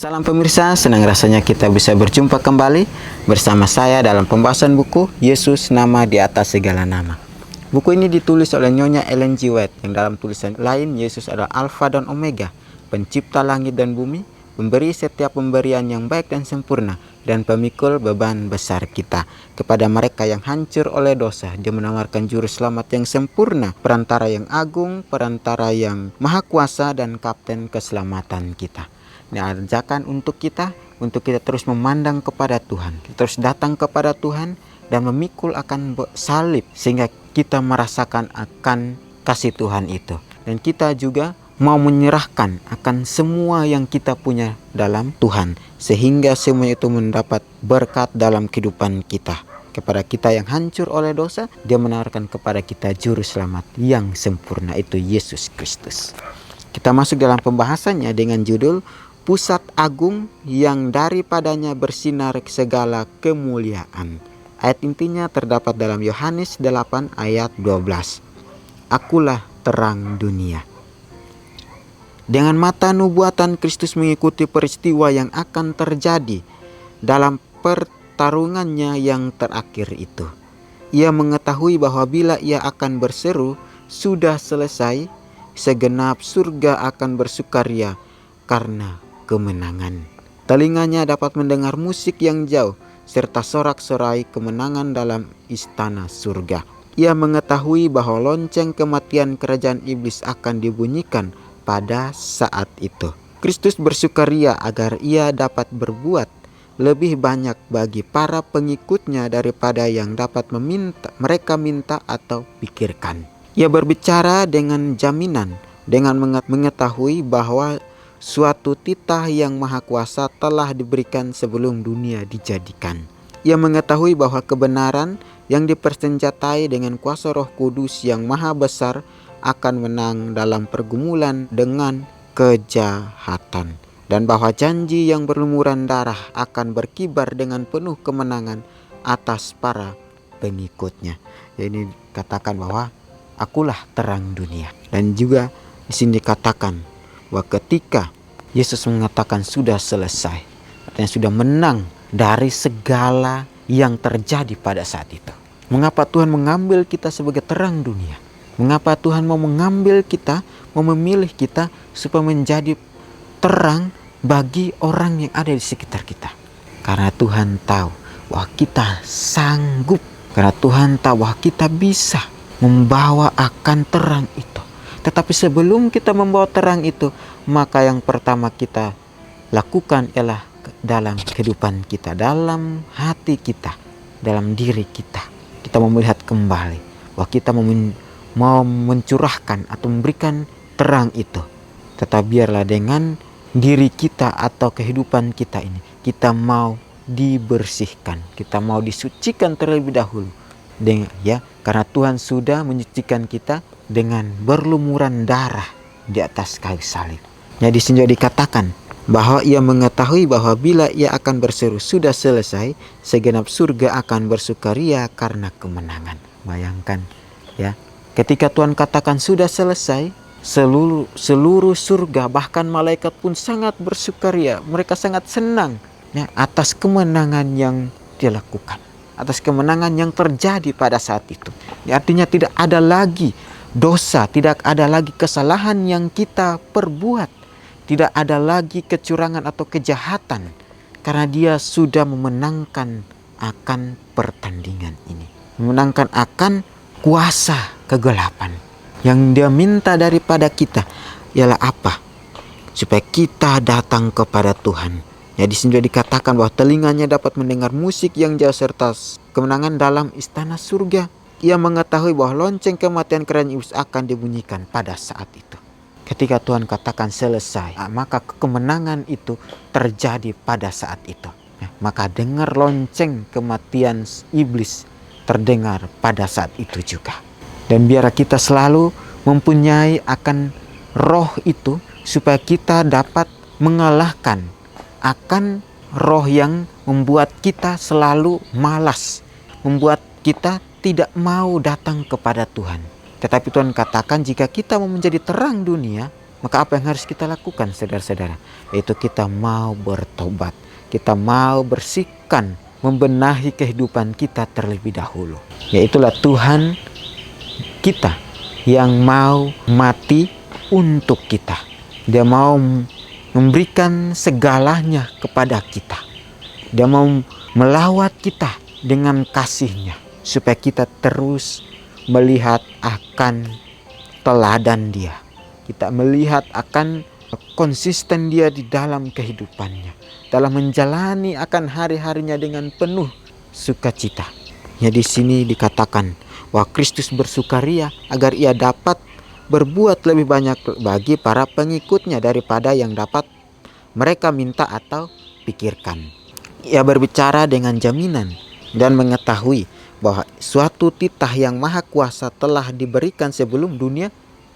Salam pemirsa, senang rasanya kita bisa berjumpa kembali bersama saya dalam pembahasan buku Yesus Nama di Atas Segala Nama. Buku ini ditulis oleh Nyonya Ellen G. White yang dalam tulisan lain Yesus adalah Alfa dan Omega, pencipta langit dan bumi, pemberi setiap pemberian yang baik dan sempurna, dan pemikul beban besar kita. Kepada mereka yang hancur oleh dosa, Dia menawarkan juru selamat yang sempurna, perantara yang agung, perantara yang maha kuasa, dan kapten keselamatan kita. Diajarkan untuk kita terus memandang kepada Tuhan, kita terus datang kepada Tuhan dan memikul akan salib sehingga kita merasakan akan kasih Tuhan itu. Dan kita juga mau menyerahkan akan semua yang kita punya dalam Tuhan sehingga semua itu mendapat berkat dalam kehidupan kita. Kepada kita yang hancur oleh dosa, Dia menawarkan kepada kita juru selamat yang sempurna, itu Yesus Kristus. Kita masuk dalam pembahasannya dengan judul Pusat Agung yang daripadanya bersinar segala kemuliaan. Ayat intinya terdapat dalam Yohanes 8 ayat 12. Akulah terang dunia. Dengan mata nubuatan Kristus mengikuti peristiwa yang akan terjadi dalam pertarungannya yang terakhir itu. Ia mengetahui bahwa bila ia akan berseru, sudah selesai, segenap surga akan bersukaria karena kemenangan. Telinganya dapat mendengar musik yang jauh serta sorak-sorai kemenangan dalam istana surga. Ia mengetahui bahwa lonceng kematian kerajaan iblis akan dibunyikan pada saat itu. Kristus bersukaria agar ia dapat berbuat lebih banyak bagi para pengikutnya daripada yang dapat mereka minta atau pikirkan. Ia berbicara dengan jaminan, dengan mengetahui bahwa suatu titah yang maha kuasa telah diberikan sebelum dunia dijadikan. Ia mengetahui bahwa kebenaran yang dipersenjatai dengan kuasa Roh Kudus yang maha besar akan menang dalam pergumulan dengan kejahatan. Dan bahwa janji yang berlumuran darah akan berkibar dengan penuh kemenangan atas para pengikutnya. Ini katakan bahwa akulah terang dunia. Dan juga di sini dikatakan bahwa ketika Yesus mengatakan sudah selesai, artinya sudah menang dari segala yang terjadi pada saat itu. Mengapa Tuhan mengambil kita sebagai terang dunia? Mengapa Tuhan mau mengambil kita, mau memilih kita supaya menjadi terang bagi orang yang ada di sekitar kita? Karena Tuhan tahu bahwa kita sanggup, karena Tuhan tahu bahwa kita bisa membawa akan terang itu. Tetapi sebelum kita membawa terang itu, maka yang pertama kita lakukan ialah dalam kehidupan kita, dalam hati kita, dalam diri kita. Kita mau melihat kembali bahwa kita mau mencurahkan atau memberikan terang itu. Tetapi biarlah dengan diri kita atau kehidupan kita ini, kita mau dibersihkan, kita mau disucikan terlebih dahulu. Karena Tuhan sudah menyucikan kita dengan berlumuran darah di atas kayu salib. Di sini dikatakan bahwa ia mengetahui bahwa bila ia akan berseru sudah selesai, segenap surga akan bersukaria karena kemenangan. Bayangkan ya, ketika Tuhan katakan sudah selesai, seluruh surga bahkan malaikat pun sangat bersukaria. Mereka sangat senang ya, atas kemenangan yang dilakukan, atas kemenangan yang terjadi pada saat itu. Artinya tidak ada lagi dosa, tidak ada lagi kesalahan yang kita perbuat, tidak ada lagi kecurangan atau kejahatan, karena Dia sudah memenangkan akan pertandingan ini, memenangkan akan kuasa kegelapan. Yang Dia minta daripada kita ialah apa? Supaya kita datang kepada Tuhan. Di sini dikatakan bahwa telinganya dapat mendengar musik yang jauh serta kemenangan dalam istana surga. Ia mengetahui bahwa lonceng kematian kerajaan iblis akan dibunyikan pada saat itu. Ketika Tuhan katakan selesai, maka kemenangan itu terjadi pada saat itu. Maka dengar lonceng kematian iblis terdengar pada saat itu juga. Dan biar kita selalu mempunyai akan roh itu supaya kita dapat mengalahkan akan roh yang membuat kita selalu malas, membuat kita tidak mau datang kepada Tuhan. Tetapi Tuhan katakan jika kita mau menjadi terang dunia, Maka apa yang harus kita lakukan saudara-saudara? Yaitu kita mau bertobat. Kita mau bersihkan, membenahi kehidupan kita terlebih dahulu. Yaitulah Tuhan kita yang mau mati untuk kita. Dia mau memberikan segalanya kepada kita. Dia mau melawat kita dengan kasih-Nya supaya kita terus melihat akan teladan Dia. Kita melihat akan konsisten Dia di dalam kehidupannya, dalam menjalani akan hari-harinya dengan penuh sukacita. Ya, di sini dikatakan bahwa Kristus bersukaria agar Ia dapat berbuat lebih banyak bagi para pengikutnya daripada yang dapat mereka minta atau pikirkan. Ia berbicara dengan jaminan dan mengetahui bahwa suatu titah yang maha kuasa telah diberikan sebelum dunia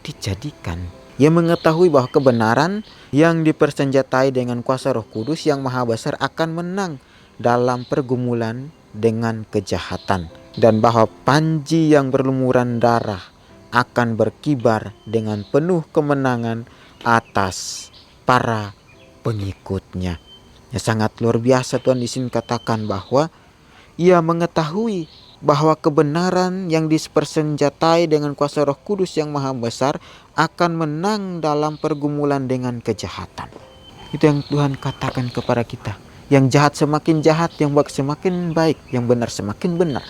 dijadikan. Ia mengetahui bahwa kebenaran yang dipersenjatai dengan kuasa Roh Kudus yang maha besar akan menang dalam pergumulan dengan kejahatan, dan bahwa panji yang berlumuran darah akan berkibar dengan penuh kemenangan atas para pengikutnya. Ya, sangat luar biasa Tuhan di sini katakan bahwa ia mengetahui bahwa kebenaran yang dipersenjatai dengan kuasa Roh Kudus yang maha besar akan menang dalam pergumulan dengan kejahatan. Itu yang Tuhan katakan kepada kita. Yang jahat semakin jahat, yang baik semakin baik, yang benar semakin benar.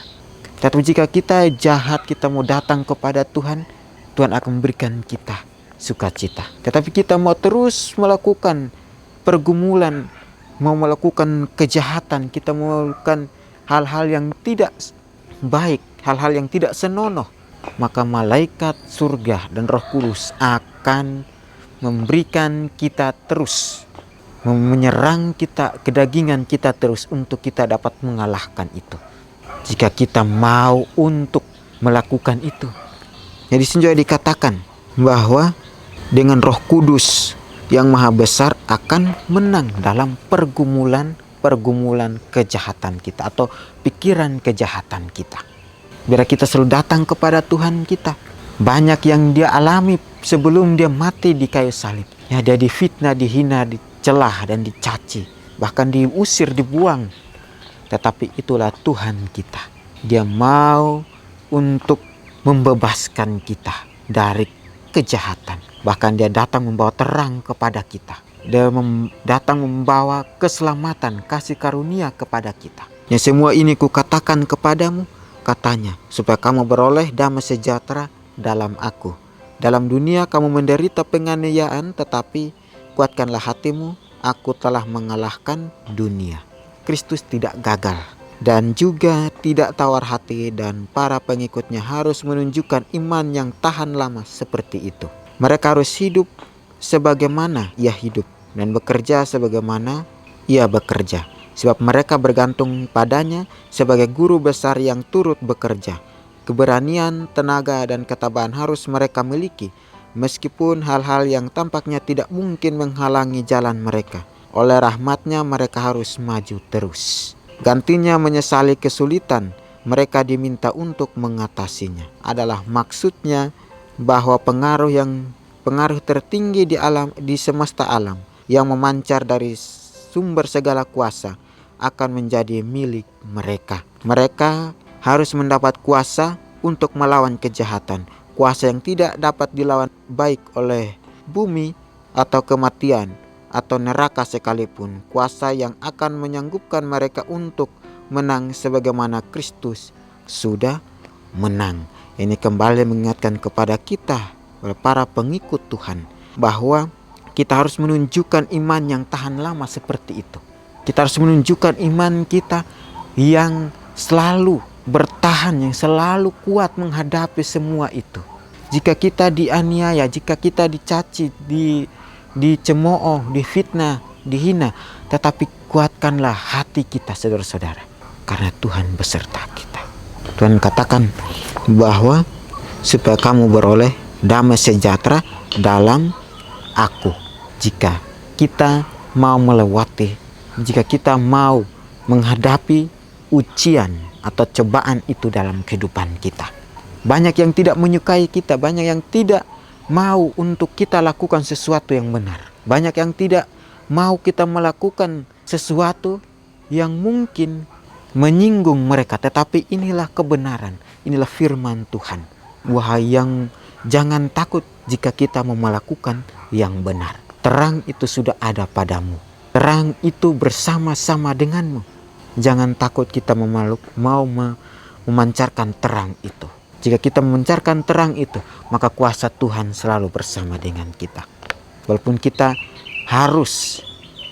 Tetapi jika kita jahat, kita mau datang kepada Tuhan, Tuhan akan memberikan kita sukacita. Tetapi kita mau terus melakukan pergumulan, mau melakukan kejahatan, kita mau melakukan hal-hal yang tidak baik, hal-hal yang tidak senonoh, maka malaikat surga dan Roh Kudus akan memberikan kita terus, menyerang kita, kedagingan kita terus untuk kita dapat mengalahkan itu. Jika kita mau untuk melakukan itu. Jadi di sini juga dikatakan bahwa dengan Roh Kudus yang maha besar akan menang dalam pergumulan kejahatan kita atau pikiran kejahatan kita. Biar kita selalu datang kepada Tuhan kita. Banyak yang dia alami sebelum dia mati di kayu salib. Ya, dia difitnah, dihina, dicelah dan dicaci, bahkan diusir, dibuang. Tetapi itulah Tuhan kita. Dia mau untuk membebaskan kita dari kejahatan. Bahkan dia datang membawa terang kepada kita. Dia datang membawa keselamatan, kasih karunia kepada kita. Ya, semua ini kukatakan kepadamu, katanya, supaya kamu beroleh damai sejahtera dalam aku. Dalam dunia kamu menderita penganiayaan, tetapi kuatkanlah hatimu, aku telah mengalahkan dunia. Kristus tidak gagal dan juga tidak tawar hati, dan para pengikutnya harus menunjukkan iman yang tahan lama seperti itu. Mereka harus hidup sebagaimana ia hidup dan bekerja sebagaimana ia bekerja, sebab mereka bergantung padanya sebagai guru besar yang turut bekerja. Keberanian, tenaga, dan ketabahan harus mereka miliki, meskipun hal-hal yang tampaknya tidak mungkin menghalangi jalan mereka. Oleh rahmat-Nya mereka harus maju terus. Gantinya menyesali kesulitan, mereka diminta untuk mengatasinya. Adalah maksudnya bahwa pengaruh tertinggi di semesta alam yang memancar dari sumber segala kuasa akan menjadi milik mereka. Mereka harus mendapat kuasa untuk melawan kejahatan, kuasa yang tidak dapat dilawan baik oleh bumi atau kematian atau neraka sekalipun, kuasa yang akan menyanggupkan mereka untuk menang sebagaimana Kristus sudah menang. Ini kembali mengingatkan kepada kita, para pengikut Tuhan, bahwa kita harus menunjukkan iman yang tahan lama seperti itu. Kita harus menunjukkan iman kita yang selalu bertahan, yang selalu kuat menghadapi semua itu. Jika kita dianiaya, jika kita dicaci, dicemooh, difitnah, dihina, tetapi kuatkanlah hati kita, saudara-saudara, karena Tuhan beserta kita. Tuhan katakan bahwa supaya kamu beroleh damai sejahtera dalam aku. Jika kita mau melewati, jika kita mau menghadapi ujian atau cobaan itu dalam kehidupan kita. Banyak yang tidak menyukai kita, banyak yang tidak mau untuk kita lakukan sesuatu yang benar. Banyak yang tidak mau kita melakukan sesuatu yang mungkin menyinggung mereka. Tetapi inilah kebenaran, inilah firman Tuhan. Wahai yang jangan takut jika kita mau melakukan yang benar. Terang itu sudah ada padamu. Terang itu bersama-sama denganmu. Jangan takut kita mau memancarkan terang itu. Jika kita memancarkan terang itu, maka kuasa Tuhan selalu bersama dengan kita. Walaupun kita harus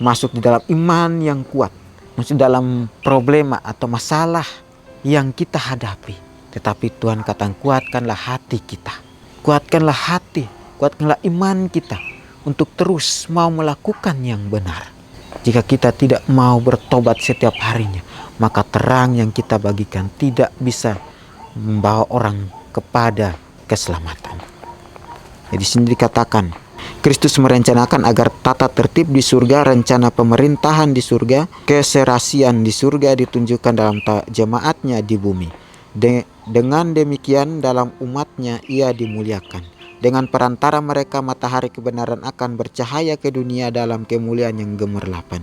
masuk di dalam iman yang kuat, masuk dalam problema atau masalah yang kita hadapi. Tetapi Tuhan katakan, kuatkanlah hati kita. Kuatkanlah hati, kuatkanlah iman kita untuk terus mau melakukan yang benar. Jika kita tidak mau bertobat setiap harinya, maka terang yang kita bagikan tidak bisa membawa orang kepada keselamatan. Jadi di sini dikatakan, Kristus merencanakan agar tata tertib di surga, rencana pemerintahan di surga, keserasian di surga ditunjukkan dalam jemaatnya di bumi. Dengan demikian dalam umatnya ia dimuliakan. Dengan perantara mereka matahari kebenaran akan bercahaya ke dunia dalam kemuliaan yang gemerlapan.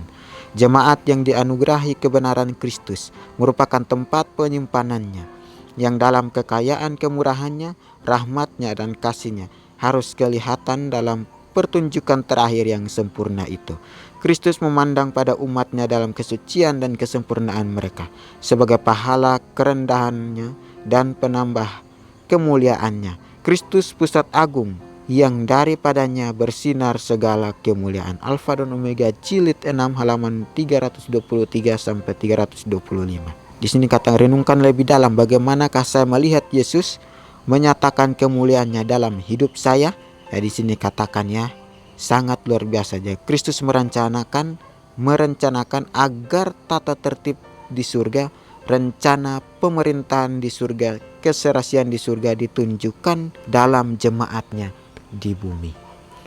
Jemaat yang dianugerahi kebenaran Kristus merupakan tempat penyimpanannya, yang dalam kekayaan kemurahannya, rahmatnya dan kasihnya harus kelihatan dalam pertunjukan terakhir yang sempurna itu. Kristus memandang pada umatnya dalam kesucian dan kesempurnaan mereka sebagai pahala kerendahannya dan penambah kemuliaannya. Kristus pusat agung yang daripadanya bersinar segala kemuliaan. Alfa dan Omega jilid 6 halaman 323 sampai 325. Di sini kata renungkan lebih dalam, bagaimanakah saya melihat Yesus menyatakan kemuliaannya dalam hidup saya. Ya, di sini katakan ya, sangat luar biasa. Jadi Kristus merencanakan agar tata tertib di surga, rencana pemerintahan di surga, keserasian di surga ditunjukkan dalam jemaatnya di bumi.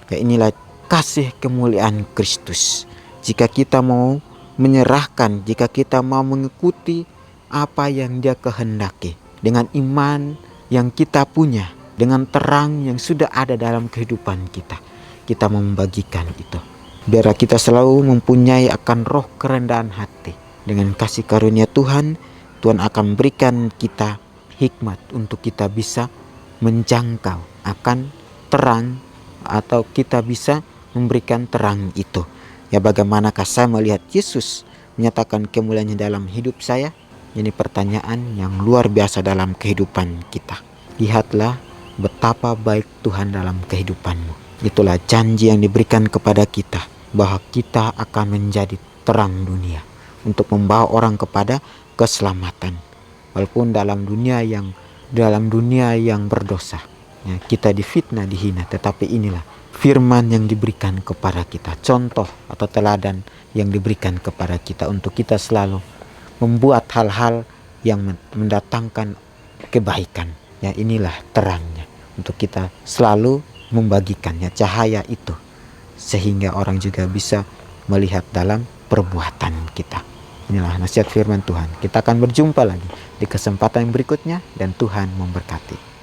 Ya, inilah kasih kemuliaan Kristus. Jika kita mau menyerahkan, jika kita mau mengikuti apa yang Dia kehendaki, dengan iman yang kita punya, dengan terang yang sudah ada dalam kehidupan kita, kita mau membagikan itu. Biar kita selalu mempunyai akan roh kerendahan hati. Dengan kasih karunia Tuhan, Tuhan akan berikan kita hikmat untuk kita bisa menjangkau akan terang, atau kita bisa memberikan terang itu. Ya, bagaimanakah saya melihat Yesus menyatakan kemuliaannya dalam hidup saya? Ini pertanyaan yang luar biasa dalam kehidupan kita. Lihatlah betapa baik Tuhan dalam kehidupanmu. Itulah janji yang diberikan kepada kita, bahwa kita akan menjadi terang dunia untuk membawa orang kepada keselamatan. Walaupun dalam dunia yang berdosa, ya, kita difitnah, dihina, tetapi inilah firman yang diberikan kepada kita, contoh atau teladan yang diberikan kepada kita untuk kita selalu membuat hal-hal yang mendatangkan kebaikan. Ya, inilah terangnya untuk kita selalu membagikannya, cahaya itu, sehingga orang juga bisa melihat dalam perbuatan kita. Inilah nasihat firman Tuhan. Kita akan berjumpa lagi di kesempatan berikutnya, dan Tuhan memberkati.